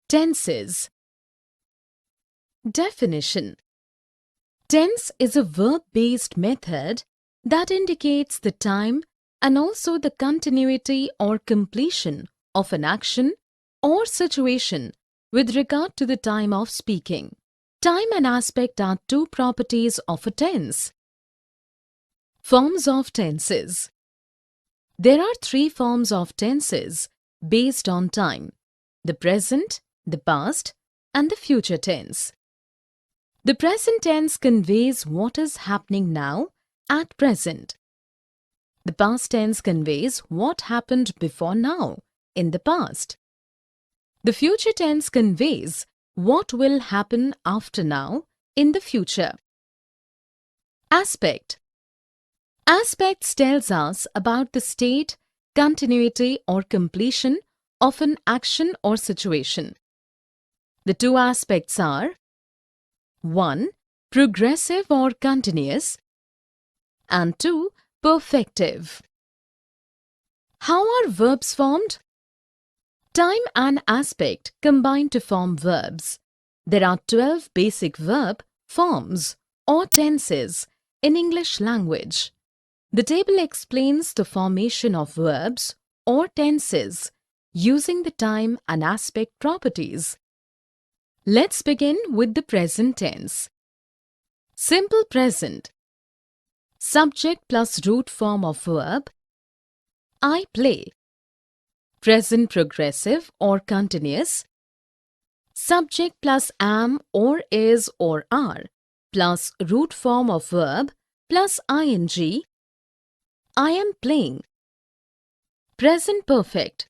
Tenses. Definition. Tense is a verb-based method that indicates the time and also the continuity or completion of an action or situation with regard to the time of speaking. Time and aspect are two properties of a tense. Forms of tenses. There are three forms of tenses based on time: the present, the past, and the future tense. The present tense conveys what is happening now at present. The past tense conveys what happened before now in the past. The future tense conveys what will happen after now in the future. Aspect. Aspects tells us about the state, continuity or completion of an action or situation. The two aspects are 1. Progressive or continuous, and 2. Perfective. How are verbs formed? Time and aspect combine to form verbs. There are 12 basic verb forms or tenses in English language. The table explains the formation of verbs or tenses using the time and aspect properties. Let's begin with the present tense. Simple present. Subject plus root form of verb. I play. Present progressive or continuous. Subject plus am or is or are plus root form of verb plus ing. I am playing. Present perfect.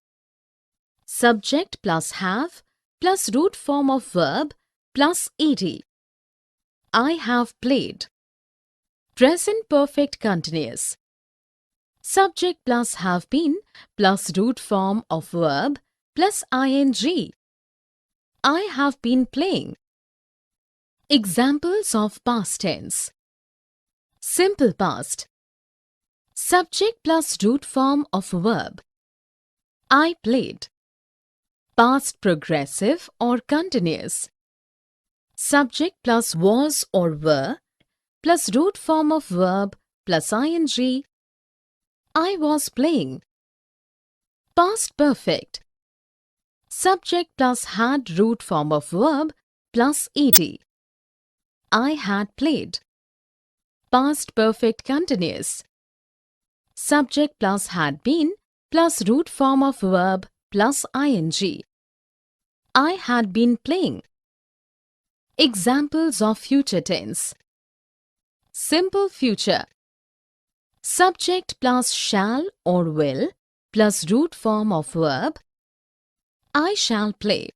Subject plus have plus root form of verb plus ed. I have played. Present perfect continuous. Subject plus have been plus root form of verb plus ing. I have been playing. Examples of past tense. Simple past. Subject plus root form of verb. I played. Past progressive or continuous. Subject plus was or were plus root form of verb plus ing. I was playing. Past perfect. Subject plus had root form of verb plus ed. I had played. Past perfect continuous. Subject plus had been plus root form of verb plus ing. I had been playing. Examples of future tense. Simple future. Subject plus shall or will plus root form of verb. I shall play.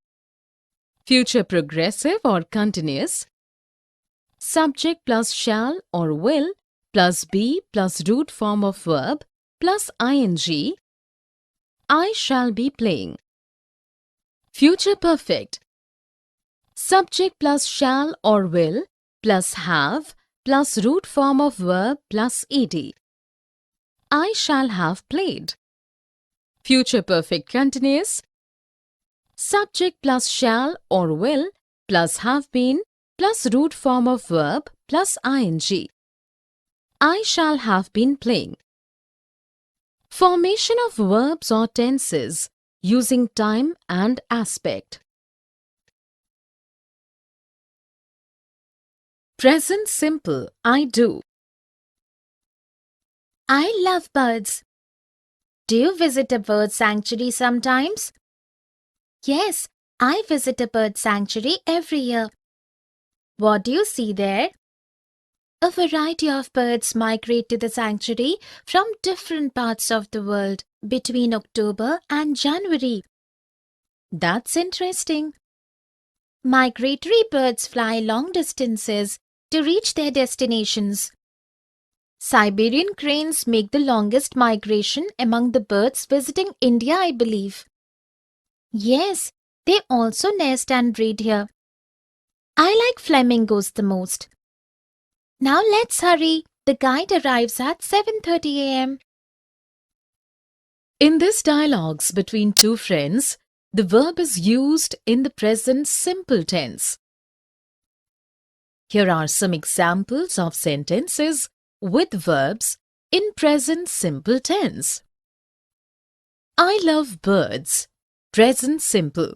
Future progressive or continuous. Subject plus shall or will plus be plus root form of verb plus ing. I shall be playing. Future perfect. Subject plus shall or will plus have plus root form of verb plus ed. I shall have played. Future perfect continuous. Subject plus shall or will plus have been plus root form of verb plus ing. I shall have been playing. Formation of verbs or tenses using time and aspect. Present simple, I do. I love birds. Do you visit a bird sanctuary sometimes? Yes, I visit a bird sanctuary every year. What do you see there? A variety of birds migrate to the sanctuary from different parts of the world between October and January. That's interesting. Migratory birds fly long distances to reach their destinations. Siberian cranes make the longest migration among the birds visiting India, I believe. Yes, they also nest and breed here. I like flamingos the most. Now let's hurry. The guide arrives at 7:30 a.m. In this dialogues between two friends, The verb is used in the present simple tense. Here are some examples of sentences with verbs in present simple tense. I love birds. Present simple.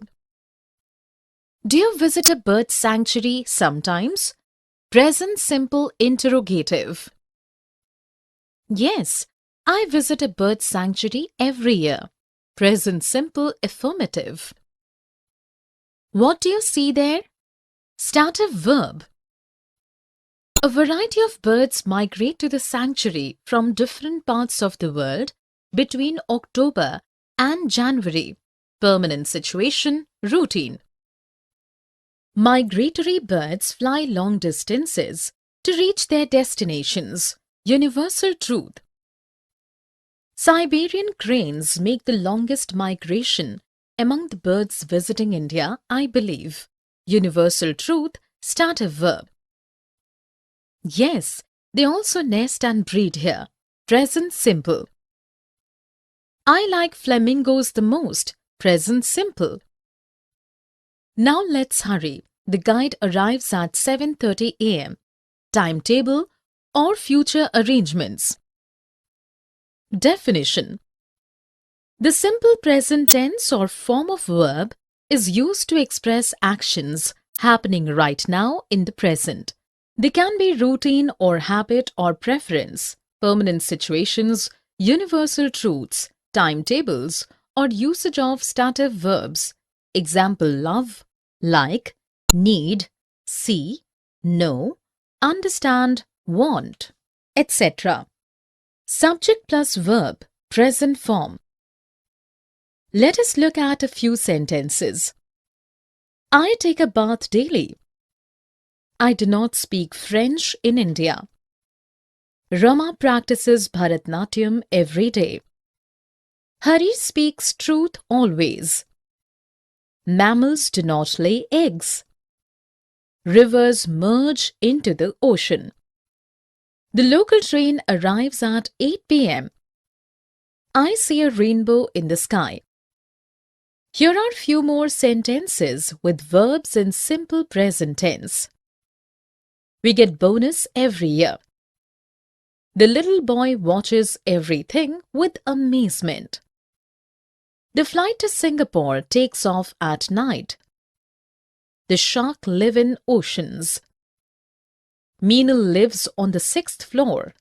Do you visit a bird sanctuary sometimes? Present simple interrogative. Yes, I visit a bird sanctuary every year. Present simple affirmative. What do you see there? Starter verb. A variety of birds migrate to the sanctuary from different parts of the world between October and January. Permanent situation, routine. Migratory birds fly long distances to reach their destinations. Universal truth. Siberian cranes make the longest migration among the birds visiting India, I believe. Universal truth, starter verb. Yes, they also nest and breed here. Present simple. I like flamingos the most. Present simple. Now let's hurry. The guide arrives at 7:30 a.m. Timetable or future arrangements. Definition. The simple present tense or form of verb is used to express actions happening right now in the present. They can be routine or habit or preference, permanent situations, universal truths, timetables, or usage of starter verbs. Example: love, like, need, see, know, understand, want, etc. Subject plus verb, present form. Let us look at a few sentences. I take a bath daily. I do not speak French in India. Rama practices Bharatnatyam every day. Hari speaks truth always. Mammals do not lay eggs. Rivers merge into the ocean. The local train arrives at 8 p.m. I see a rainbow in the sky. Here are few more sentences with verbs in simple present tense. We get bonus every year. The little boy watches everything with amazement. The flight to Singapore takes off at night. The shark live in oceans. Meenal lives on the 6th floor.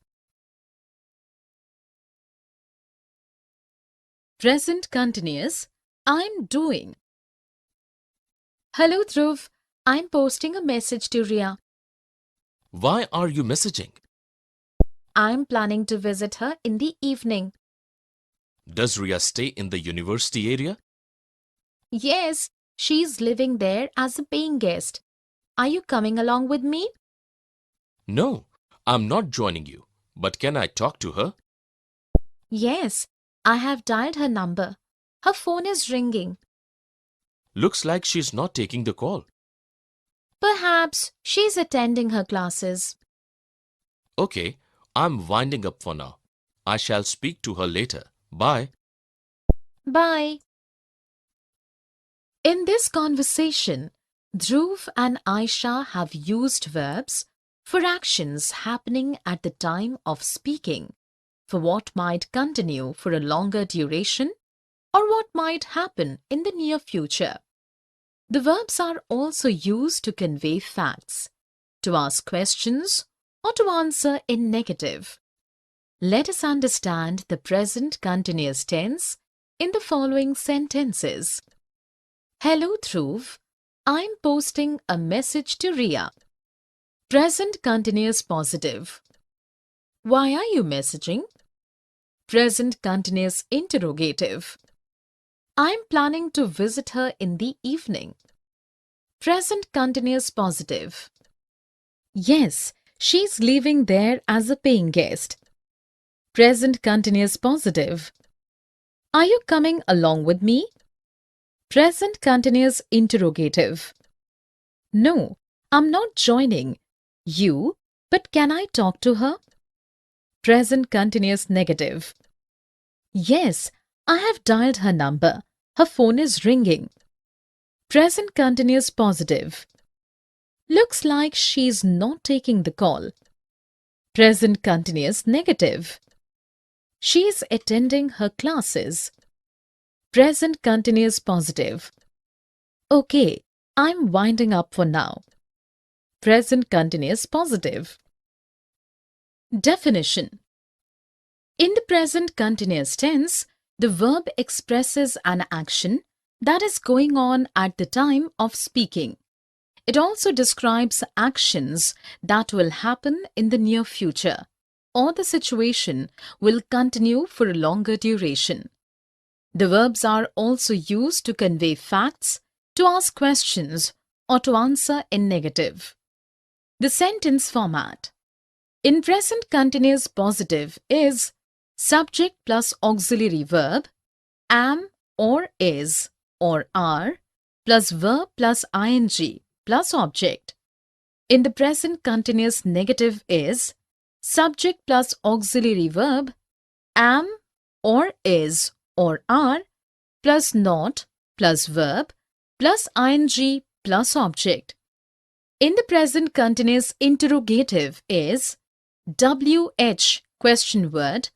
Present continuous. I'm doing. Hello Dhruv, I'm posting a message to Ria. Why are you messaging? I'm planning to visit her in the evening. Does Ria stay in the university area? Yes, she's living there as a paying guest. Are you coming along with me? No, I'm not joining you. But can I talk to her? Yes, I have dialed her number. Her phone is ringing. Looks like she's not taking the call. Perhaps she's attending her classes. Okay, I'm winding up for now. I shall speak to her later. Bye. Bye. In this conversation, Dhruv and Aisha have used verbs for actions happening at the time of speaking, for what might continue for a longer duration, or what might happen in the near future. The verbs are also used to convey facts, to ask questions, or to answer in negative. Let us understand the present continuous tense in the following sentences. Hello Dhruv, I'm posting a message to Ria. Present continuous positive. Why are you messaging? Present continuous interrogative. I'm planning to visit her in the evening. Present continuous positive. Yes, she's living there as a paying guest. Present continuous positive. Are you coming along with me? Present continuous interrogative. No, I'm not joining you, but can I talk to her? Present continuous negative. Yes, I have dialed her number. Her phone is ringing. Present continuous positive. Looks like she's not taking the call. Present continuous negative. She's attending her classes. Present continuous positive. Okay, I'm winding up for now. Present continuous positive. Definition. In the present continuous tense, the verb expresses an action that is going on at the time of speaking. It also describes actions that will happen in the near future, or the situation will continue for a longer duration. The verbs are also used to convey facts, to ask questions, or to answer in negative. The sentence format. In present continuous positive is subject plus auxiliary verb, am or is or are, plus verb plus ing plus object. In the present continuous negative is subject plus auxiliary verb, am or is or are, plus not plus verb plus ing plus object. In the present continuous interrogative is WH question word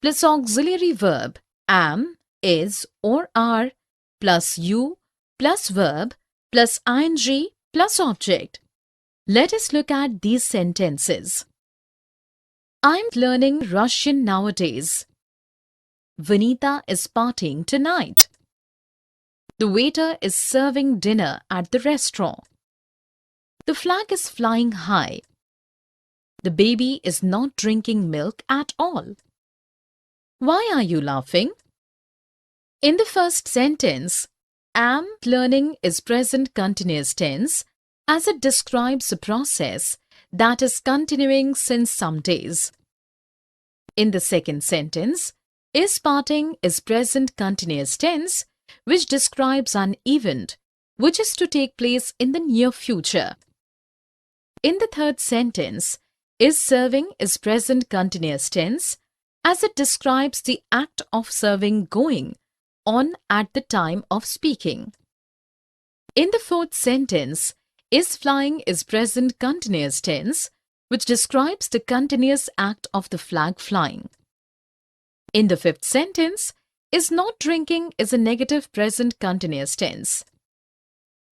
plus auxiliary verb am, is or are plus you plus verb plus ing plus object. Let us look at these sentences. I'm learning Russian nowadays. Vanita is partying tonight. The waiter is serving dinner at the restaurant. The flag is flying high. The baby is not drinking milk at all. Why are you laughing? In the first sentence, am learning is present continuous tense as it describes a process that is continuing since some days. In the second sentence, is partying is present continuous tense which describes an event which is to take place in the near future. In the third sentence, is serving is present continuous tense as it describes the act of serving going on at the time of speaking. In the fourth sentence, is flying is present continuous tense which describes the continuous act of the flag flying. In the fifth sentence, is not drinking is a negative present continuous tense.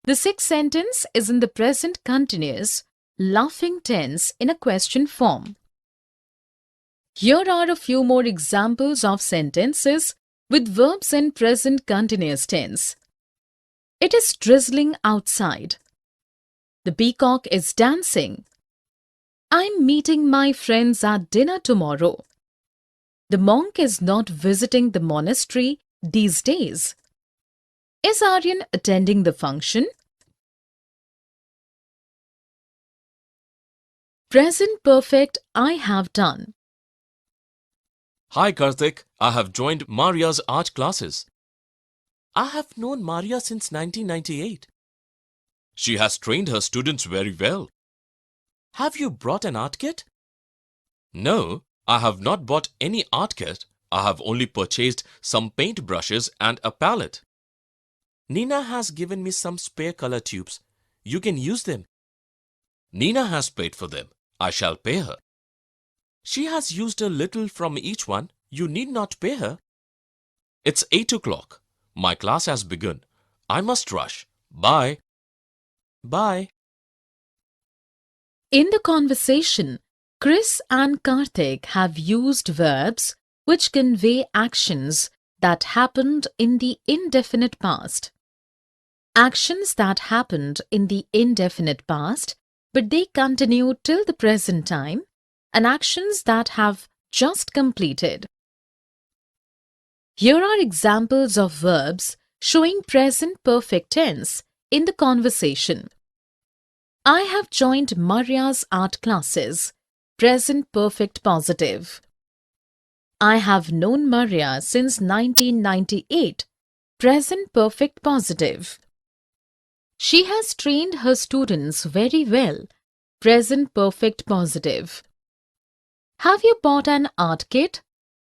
The sixth sentence is in the present continuous laughing tense in a question form. Here are a few more examples of sentences with verbs in present continuous tense. It is drizzling outside. The peacock is dancing. I'm meeting my friends at dinner tomorrow. The monk is not visiting the monastery these days. Is Aryan attending the function? Present perfect I have done. Hi Karthik, I have joined Maria's art classes. I have known Maria since 1998. She has trained her students very well. Have you brought an art kit? No, I have not bought any art kit. I have only purchased some paint brushes and a palette. Nina has given me some spare color tubes. You can use them. Nina has paid for them. I shall pay her. She has used a little from each one. You need not pay her. It's 8 o'clock. My class has begun. I must rush. Bye. Bye. In the conversation, Chris and Karthik have used verbs which convey actions that happened in the indefinite past. Actions that happened in the indefinite past, but they continue till the present time, and actions that have just completed. Here are examples of verbs showing present perfect tense in the conversation. I have joined Maria's art classes. Present perfect positive. I have known Maria since 1998. Present perfect positive. She has trained her students very well. Present perfect positive. Have you bought an art kit?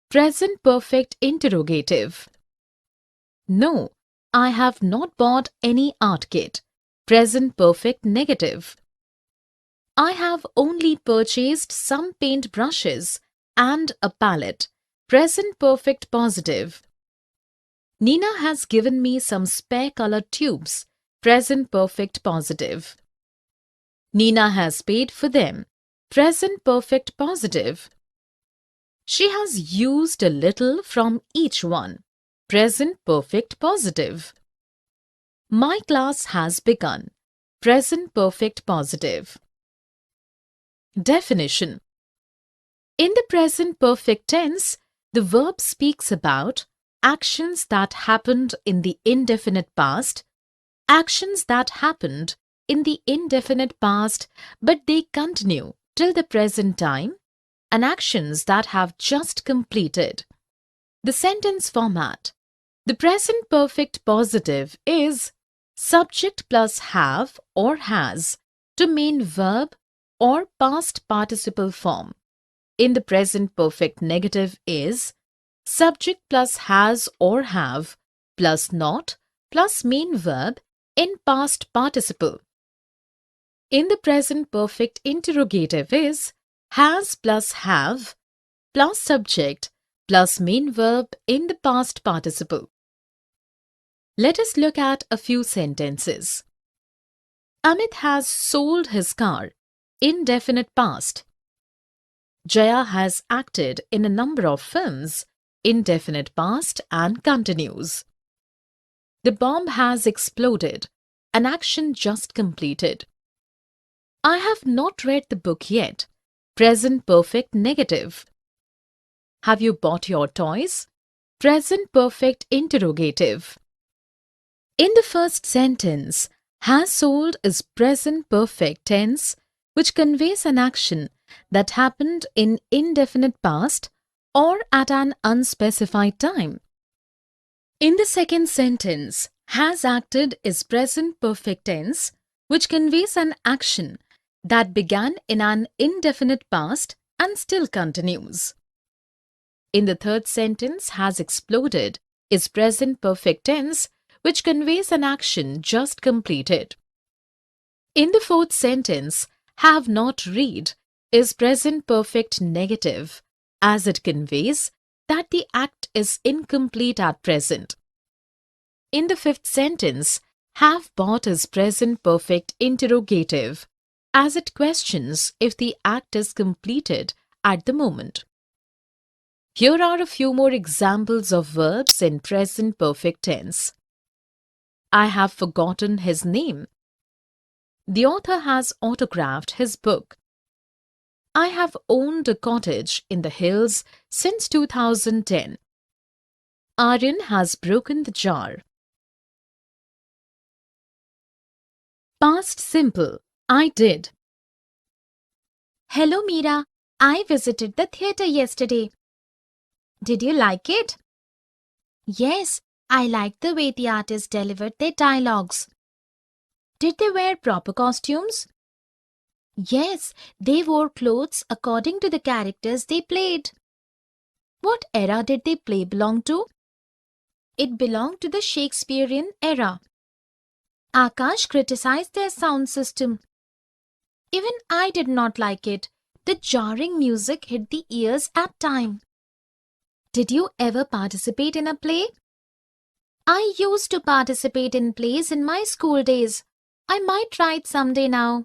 Present perfect interrogative. No, I have not bought any art kit. Present perfect negative. I have only purchased some paint brushes and a palette. Present perfect positive. Nina has given me some spare colored tubes. Present perfect positive. Nina has paid for them. Present perfect positive. She has used a little from each one. Present perfect positive. My class has begun. Present perfect positive. Definition. In the present perfect tense, the verb speaks about actions that happened in the indefinite past, actions that happened in the indefinite past but they continue till the present time, and actions that have just completed. The sentence format. The present perfect positive is subject plus have or has to main verb or past participle form. In the present perfect negative is subject plus has or have plus not plus main verb in past participle. In the present perfect interrogative is has plus have plus subject plus main verb in the past participle. Let us look at a few sentences. Amit has sold his car. Indefinite past. Jaya has acted in a number of films. Indefinite past and continues. The bomb has exploded. An action just completed. I have not read the book yet. Present perfect negative. Have you bought your toys? Present perfect interrogative. In the first sentence, has sold is present perfect tense, which conveys an action that happened in indefinite past or at an unspecified time. In the second sentence, has acted is present perfect tense, which conveys an action that began in an indefinite past and still continues. In the third sentence, has exploded is present perfect tense, which conveys an action just completed. In the fourth sentence, have not read is present perfect negative, as it conveys that the act is incomplete at present. In the fifth sentence, have bought is present perfect interrogative, as it questions if the act is completed at the moment. Here are a few more examples of verbs in present perfect tense. I have forgotten his name. The author has autographed his book. I have owned a cottage in the hills since 2010. Aryan has broken the jar. Past simple. I did. Hello, Meera. I visited the theatre yesterday. Did you like it? Yes, I liked the way the artists delivered their dialogues. Did they wear proper costumes? Yes, they wore clothes according to the characters they played. What era did they play belong to? It belonged to the Shakespearean era. Akash criticized their sound system. Even I did not like it. The jarring music hit the ears at times. Did you ever participate in a play? I used to participate in plays in my school days. I might try it someday now.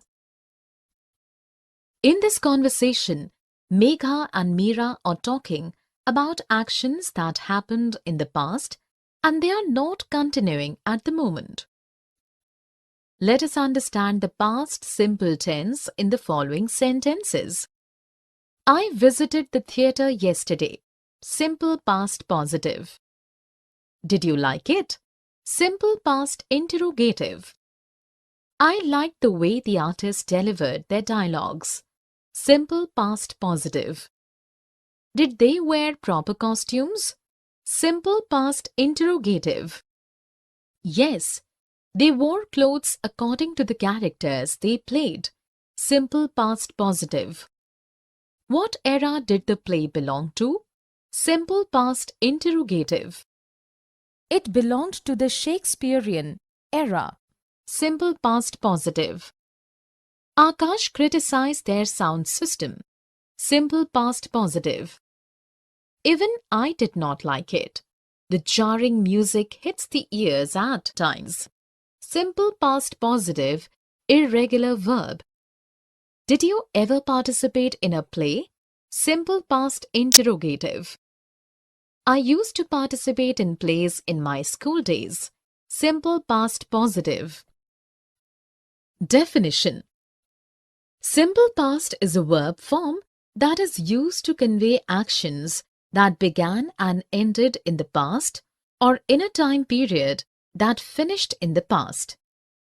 In this conversation, Megha and Meera are talking about actions that happened in the past and they are not continuing at the moment. Let us understand the past simple tense in the following sentences. I visited the theatre yesterday. Simple past positive. Did you like it? Simple past interrogative. I liked the way the artists delivered their dialogues. Simple past positive. Did they wear proper costumes? Simple past interrogative. Yes, they wore clothes according to the characters they played. Simple past positive. What era did the play belong to? Simple past interrogative. It belonged to the Shakespearean era. Simple past positive. Akash criticized their sound system. Simple past positive. Even I did not like it. The jarring music hits the ears at times. Simple past positive, irregular verb. Did you ever participate in a play? Simple past interrogative. I used to participate in plays in my school days. Simple past positive. Definition. Simple past is a verb form that is used to convey actions that began and ended in the past or in a time period that finished in the past.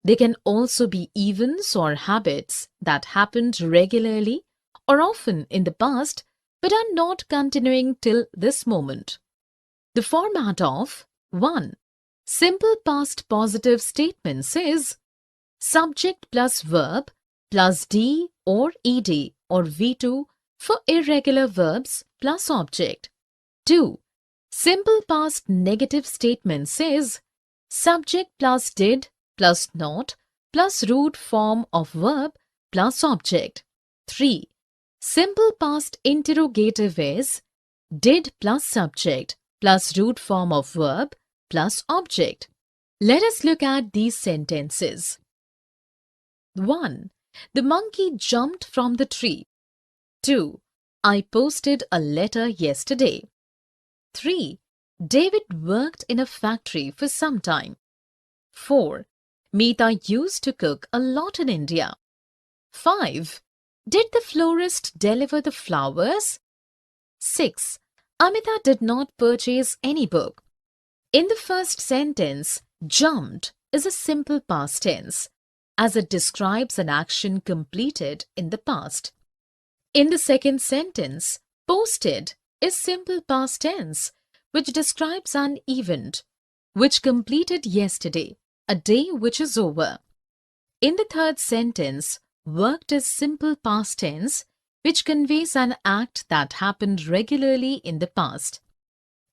They can also be events or habits that happened regularly or often in the past but are not continuing till this moment. The format of 1. Simple past positive statements is subject plus verb plus D or ED or V2 for irregular verbs plus object. 2. Simple past negative statements is subject plus did plus not plus root form of verb plus object. 3. Simple past interrogative is did plus subject plus root form of verb plus object. Let us look at these sentences. 1. The monkey jumped from the tree. 2. I posted a letter yesterday. 3. David worked in a factory for some time. 4. Meeta used to cook a lot in India. 5. Did the florist deliver the flowers? 6. Amita did not purchase any book. In the first sentence, jumped is a simple past tense, as it describes an action completed in the past. In the second sentence, posted is simple past tense, which describes an event which completed yesterday, a day which is over. In the third sentence, worked is simple past tense, which conveys an act that happened regularly in the past.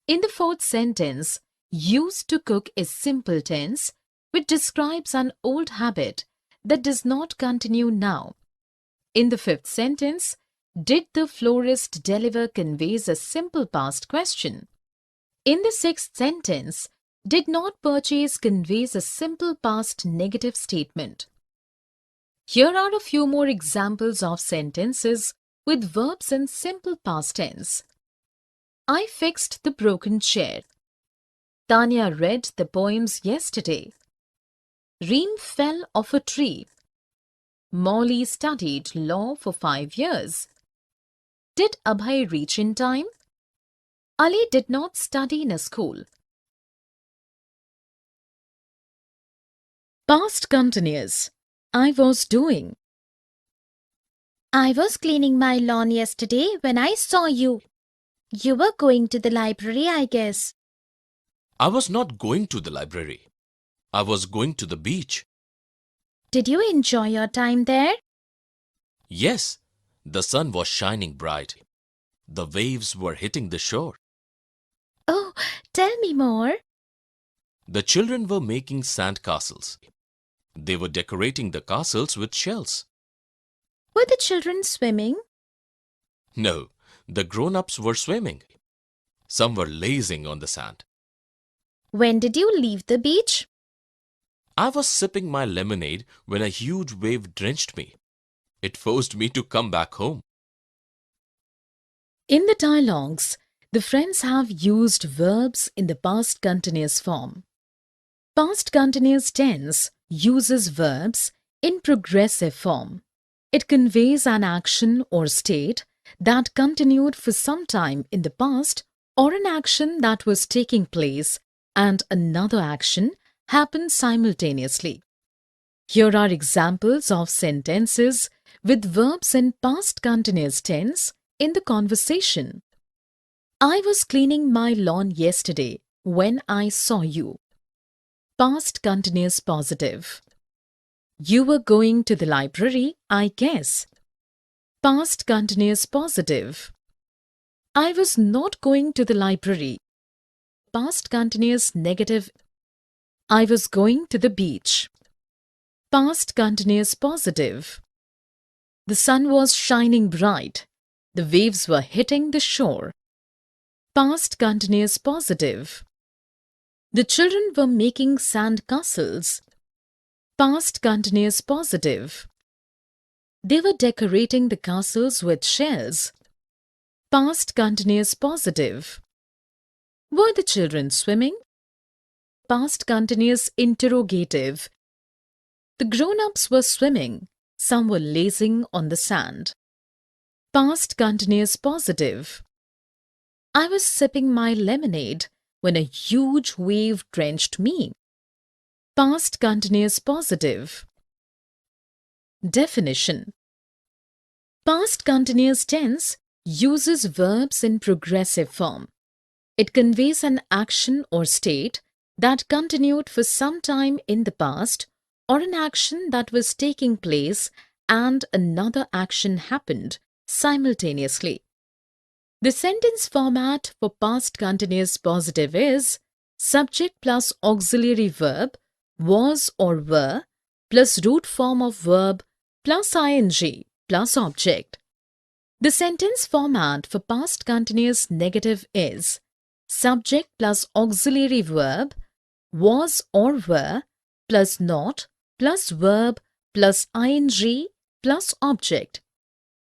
In the fourth sentence, used to cook is simple tense, which describes an old habit that does not continue now. In the fifth sentence, did the florist deliver conveys a simple past question. In the sixth sentence, did not purchase conveys a simple past negative statement. Here are a few more examples of sentences with verbs in simple past tense. I fixed the broken chair. Tanya read the poems yesterday. Reem fell off a tree. Molly studied law for 5 years. Did Abhay reach in time? Ali did not study in a school. Past continuous. I was doing. I was cleaning my lawn yesterday when I saw you. You were going to the library, I guess. I was not going to the library. I was going to the beach. Did you enjoy your time there? Yes, the sun was shining bright. The waves were hitting the shore. Oh, tell me more. The children were making sand castles. They were decorating the castles with shells. Were the children swimming? No, the grown-ups were swimming. Some were lazing on the sand. When did you leave the beach? I was sipping my lemonade when a huge wave drenched me. It forced me to come back home. In the dialogues, the friends have used verbs in the past continuous form. Past continuous tense uses verbs in progressive form. It conveys an action or state that continued for some time in the past or an action that was taking place and another action happened simultaneously. Here are examples of sentences with verbs in past continuous tense in the conversation. I was cleaning my lawn yesterday when I saw you. Past continuous positive. You were going to the library, I guess. Past continuous positive. I was not going to the library. past continuous negative. I was going to the beach. Past continuous positive. The sun was shining bright. The waves were hitting the shore. Past continuous positive. The children were making sand castles. Past continuous positive. They were decorating the castles with shells. Past continuous positive. Were the children swimming? Past continuous interrogative. The grown-ups were swimming. Some were lazing on the sand. Past continuous positive. I was sipping my lemonade when a huge wave drenched me. Past continuous positive. Definition. Past continuous tense uses verbs in progressive form. It conveys an action or state that continued for some time in the past, or an action that was taking place and another action happened simultaneously. The sentence format for past continuous positive is subject plus auxiliary verb, was or were, plus root form of verb, plus ing, plus object. The sentence format for past continuous negative is subject plus auxiliary verb, was or were, plus not, plus verb, plus ing, plus object.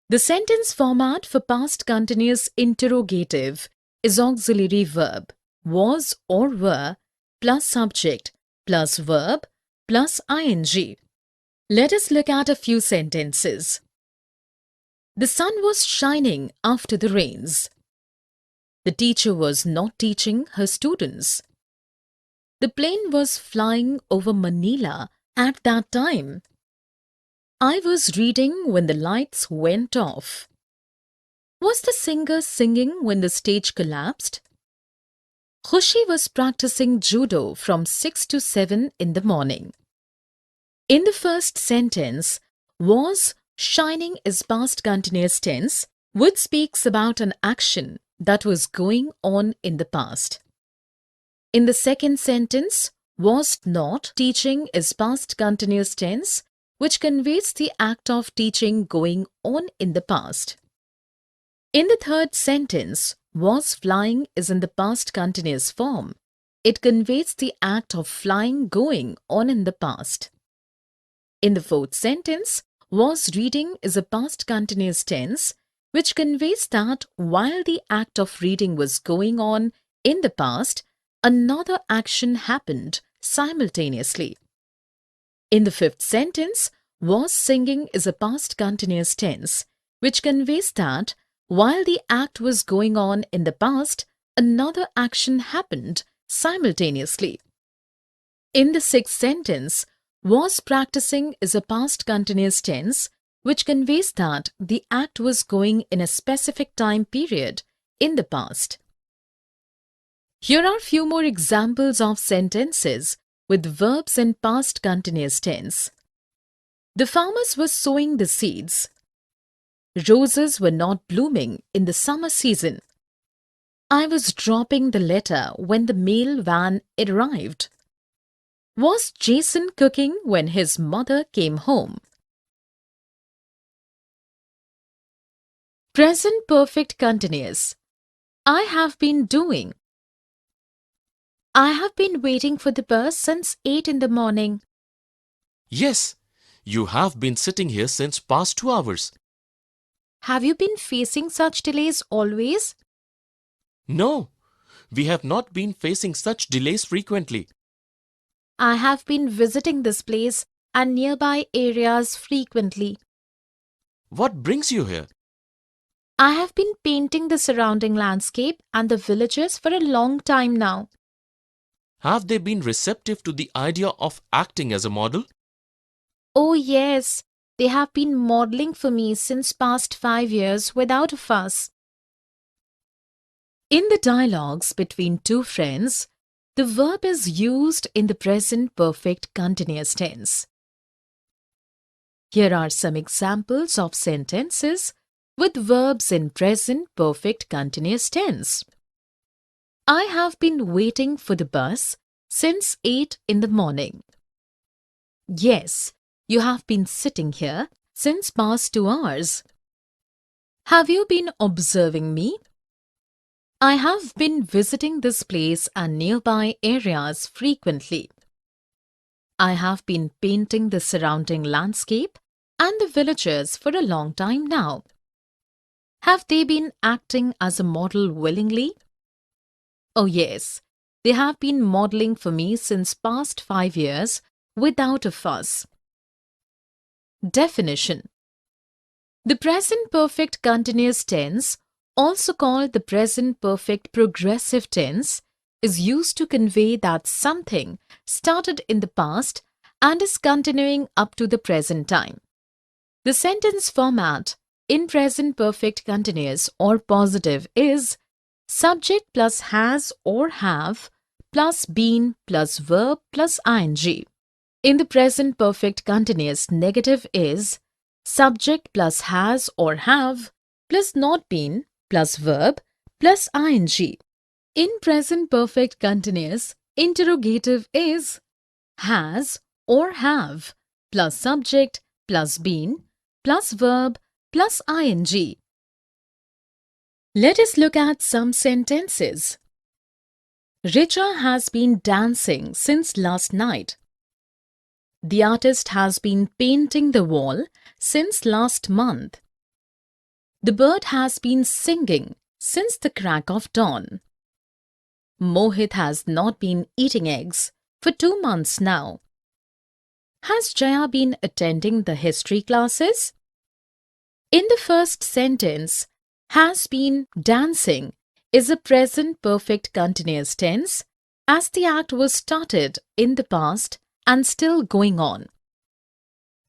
The sentence format for past continuous interrogative is auxiliary verb, was or were, plus subject, plus verb, plus ing. Let us look at a few sentences. The sun was shining after the rains. The teacher was not teaching her students. The plane was flying over Manila at that time. I was reading when the lights went off. Was the singer singing when the stage collapsed? Khushi was practicing judo from 6 to 7 in the morning. In the first sentence, was shining is past continuous tense, which speaks about an action that was going on in the past. In the second sentence, was not teaching is past continuous tense, which conveys the act of teaching going on in the past. In the third sentence, was flying is in the past continuous form. It conveys the act of flying going on in the past. In the fourth sentence, was reading is a past continuous tense, which conveys that while the act of reading was going on in the past, another action happened simultaneously. In the fifth sentence, was singing is a past continuous tense, which conveys that while the act was going on in the past, another action happened simultaneously. In the sixth sentence, was practicing is a past continuous tense, which conveys that the act was going in a specific time period in the past. Here are few more examples of sentences with verbs in past continuous tense. The farmers were sowing the seeds. Roses were not blooming in the summer season. I was dropping the letter when the mail van arrived. Was Jason cooking when his mother came home? Present perfect continuous. I have been doing. I have been waiting for the bus since 8 in the morning. Yes, you have been sitting here since past 2 hours. Have you been facing such delays always? No, we have not been facing such delays frequently. I have been visiting this place and nearby areas frequently. What brings you here? I have been painting the surrounding landscape and the villages for a long time now. Have they been receptive to the idea of acting as a model? Oh yes, they have been modeling for me since past 5 years without a fuss. In the dialogues between two friends, the verb is used in the present perfect continuous tense. Here are some examples of sentences with verbs in present perfect continuous tense. I have been waiting for the bus since 8 in the morning. Yes, you have been sitting here since past 2 hours. Have you been observing me? I have been visiting this place and nearby areas frequently. I have been painting the surrounding landscape and the villagers for a long time now. Have they been acting as a model willingly? Oh yes, they have been modeling for me since past 5 years without a fuss. Definition: the present perfect continuous tense, also called the present perfect progressive tense, is used to convey that something started in the past and is continuing up to the present time. The sentence format in present perfect continuous or positive is subject plus has or have plus been plus verb plus ing. In the present perfect continuous, negative is subject plus has or have plus not been plus verb plus ing. In present perfect continuous, interrogative is has or have plus subject plus been plus verb plus ing. Let us look at some sentences. Richa has been dancing since last night. The artist has been painting the wall since last month. The bird has been singing since the crack of dawn. Mohit has not been eating eggs for 2 months now. Has Jaya been attending the history classes? In the first sentence, has been dancing is a present perfect continuous tense as the act was started in the past and still going on.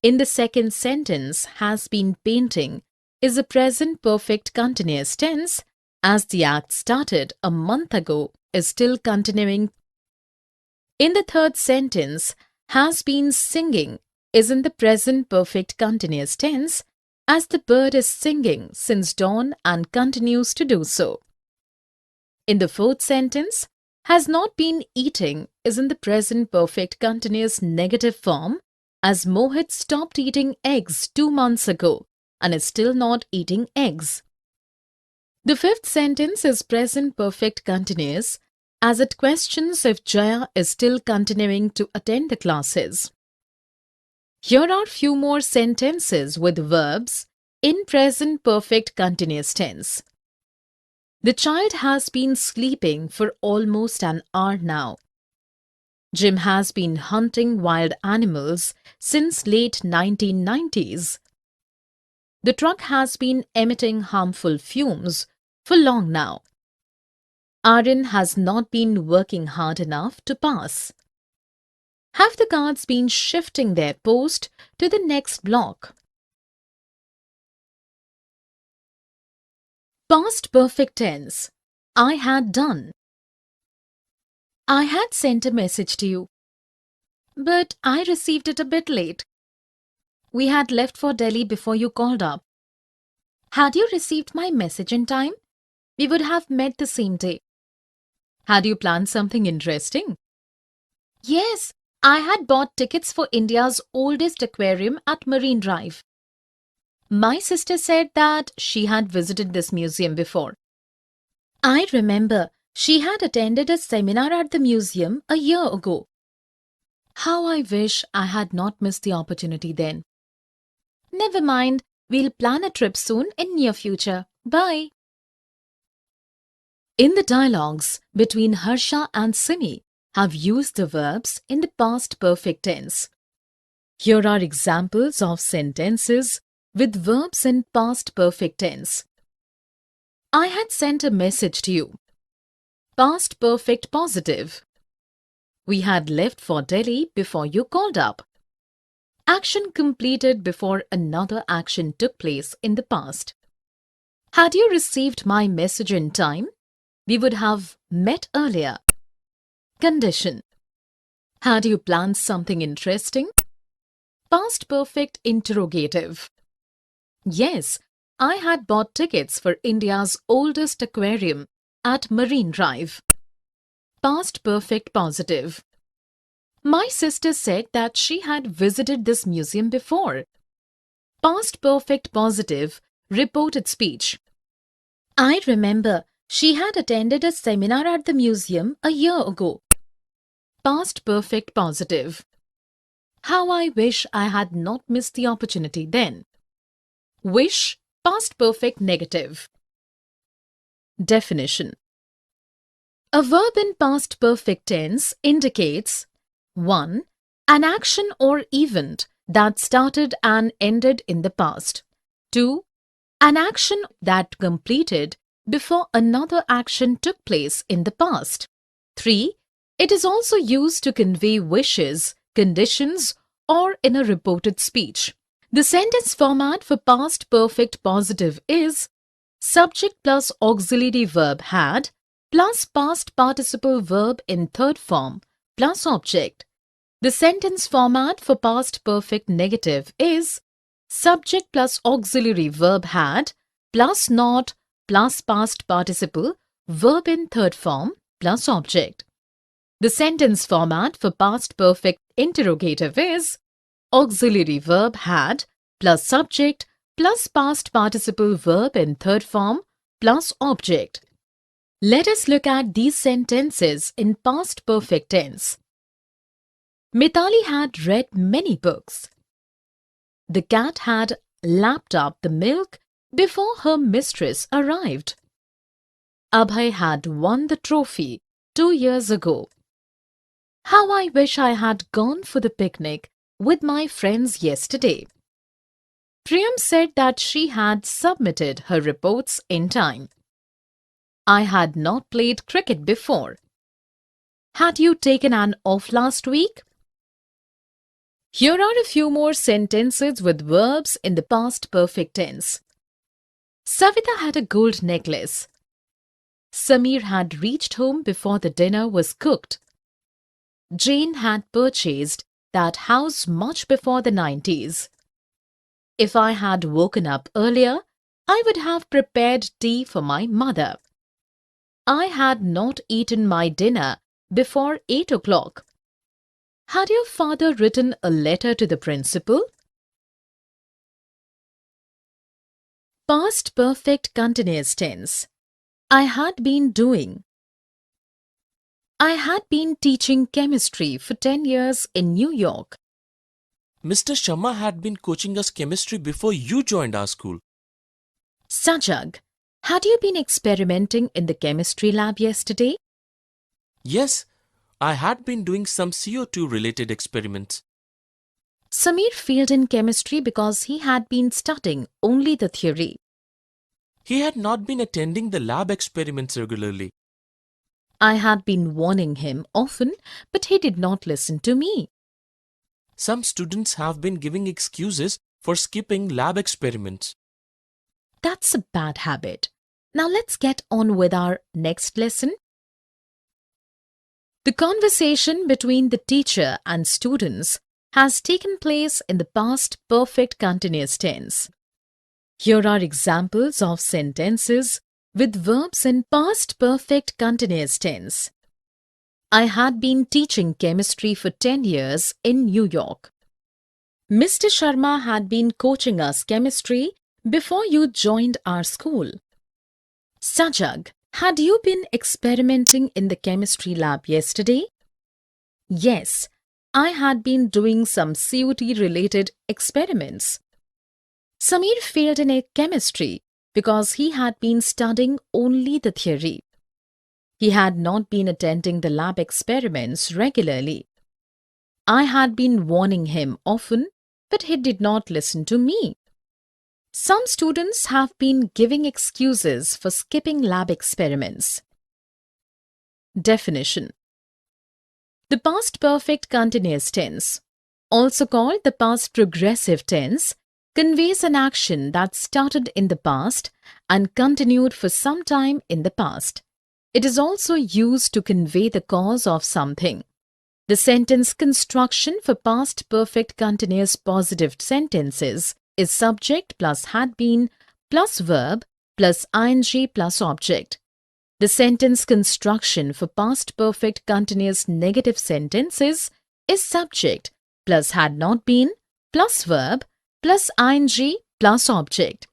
In the second sentence, has been painting is a present perfect continuous tense as the act started a month ago is still continuing. In the third sentence, has been singing is in the present perfect continuous tense as the bird is singing since dawn and continues to do so. In the fourth sentence, has not been eating is in the present perfect continuous negative form as Mohit stopped eating eggs 2 months ago and is still not eating eggs. The fifth sentence is present perfect continuous as it questions if Jaya is still continuing to attend the classes. Here are few more sentences with verbs in present perfect continuous tense. The child has been sleeping for almost an hour now. Jim has been hunting wild animals since late 1990s. The truck has been emitting harmful fumes for long now. Aryan has not been working hard enough to pass. Have the guards been shifting their post to the next block? Past perfect tense. I had done. I had sent a message to you, but I received it a bit late. We had left for Delhi before you called up. Had you received my message in time, we would have met the same day. Had you planned something interesting? Yes, I had bought tickets for India's oldest aquarium at Marine Drive. My sister said that she had visited this museum before. I remember she had attended a seminar at the museum a year ago. How I wish I had not missed the opportunity then. Never mind, we'll plan a trip soon in near future. Bye. In the dialogues between Harsha and Simi, have used the verbs in the past perfect tense. Here are examples of sentences with verbs in past perfect tense. I had sent a message to you. Past perfect positive. We had left for Delhi before you called up. Action completed before another action took place in the past. Had you received my message in time, we would have met earlier. Condition. Had you planned something interesting? Past perfect interrogative. Yes, I had bought tickets for India's oldest aquarium at Marine Drive. past perfect positive. My sister said that she had visited this museum before. Past perfect positive, reported speech. I remember she had attended a seminar at the museum a year ago. Past perfect positive. How I wish I had not missed the opportunity then. Wish, past perfect negative. Definition. A verb in past perfect tense indicates 1. An action or event that started and ended in the past. 2. An action that completed before another action took place in the past. 3. It is also used to convey wishes, conditions, or in a reported speech. The sentence format for past perfect positive is subject plus auxiliary verb had plus past participle verb in third form plus object. The sentence format for past perfect negative is subject plus auxiliary verb had plus not plus past participle verb in third form plus object. The sentence format for past perfect interrogative is auxiliary verb had plus subject plus past participle verb in third form plus object. Let us look at these sentences in past perfect tense. Mithali had read many books. The cat had lapped up the milk before her mistress arrived. Abhay had won the trophy 2 years ago. How I wish I had gone for the picnic with my friends yesterday. Priyam said that she had submitted her reports in time. I had not played cricket before. Had you taken an off last week? Here are a few more sentences with verbs in the past perfect tense. Savita had a gold necklace. Samir had reached home before the dinner was cooked. Jane had purchased that house much before the 90s. If I had woken up earlier, I would have prepared tea for my mother. I had not eaten my dinner before 8 o'clock. Had your father written a letter to the principal? Past perfect continuous tense. I had been doing. I had been teaching chemistry for 10 years in New York. Mr. Sharma had been coaching us chemistry before you joined our school. Sajag, had you been experimenting in the chemistry lab yesterday? Yes, I had been doing some CO2 related experiments. Samir failed in chemistry because he had been studying only the theory. He had not been attending the lab experiments regularly. I had been warning him often, but he did not listen to me. Some students have been giving excuses for skipping lab experiments. That's a bad habit. Now let's get on with our next lesson. The conversation between the teacher and students has taken place in the past perfect continuous tense. Here are examples of sentences with verbs in past perfect continuous tense. I had been teaching chemistry for 10 years in New York. Mr. Sharma had been coaching us chemistry before you joined our school. Sajag, had you been experimenting in the chemistry lab yesterday? Yes, I had been doing some COT-related experiments. Samir failed in chemistry because he had been studying only the theory. He had not been attending the lab experiments regularly. I had been warning him often, but he did not listen to me. Some students have been giving excuses for skipping lab experiments. Definition. The past perfect continuous tense, also called the past progressive tense, conveys an action that started in the past and continued for some time in the past. It is also used to convey the cause of something. The sentence construction for past perfect continuous positive sentences is subject plus had been plus verb plus ing plus object. The sentence construction for past perfect continuous negative sentences is subject plus had not been plus verb plus ing plus object.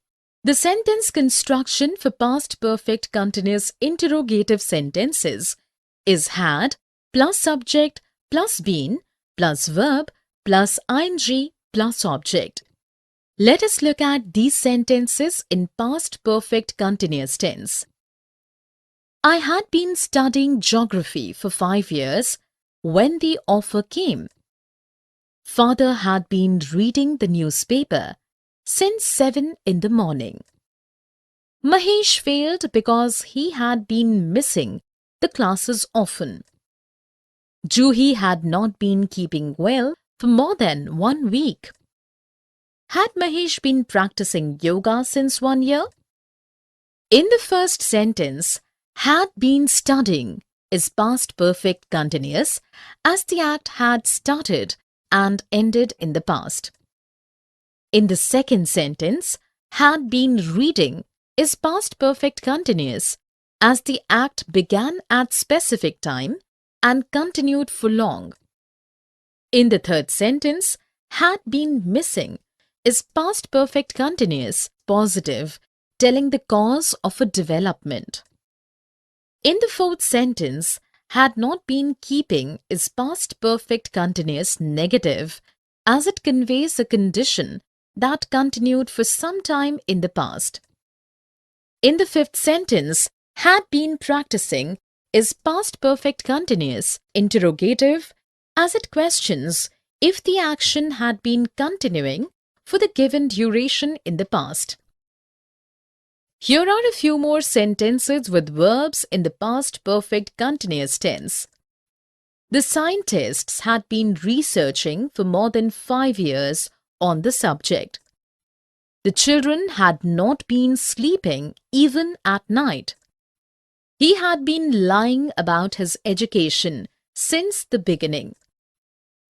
The sentence construction for past perfect continuous interrogative sentences is had plus subject plus been plus verb plus ing plus object. Let us look at these sentences in past perfect continuous tense. I had been studying geography for 5 years when the offer came. Father had been reading the newspaper since 7 in the morning. Mahesh failed because he had been missing the classes often. Juhi had not been keeping well for more than 1 week. Had Mahesh been practicing yoga since 1 year? In the first sentence, had been studying is past perfect continuous as the act had started and ended in the past. In the second sentence, had been reading is past perfect continuous as the act began at specific time and continued for long. In the third sentence, had been missing is past perfect continuous positive telling the cause of a development. In the fourth sentence, had not been keeping is past perfect continuous negative as it conveys a condition that continued for some time in the past. In the fifth sentence, had been practicing is past perfect continuous interrogative as it questions if the action had been continuing for the given duration in the past. Here are a few more sentences with verbs in the past perfect continuous tense. The scientists had been researching for more than 5 years on the subject. The children had not been sleeping even at night. He had been lying about his education since the beginning.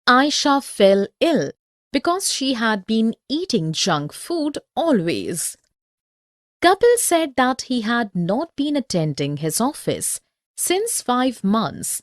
Aisha fell ill because she had been eating junk food always. Kapil said that he had not been attending his office since 5 months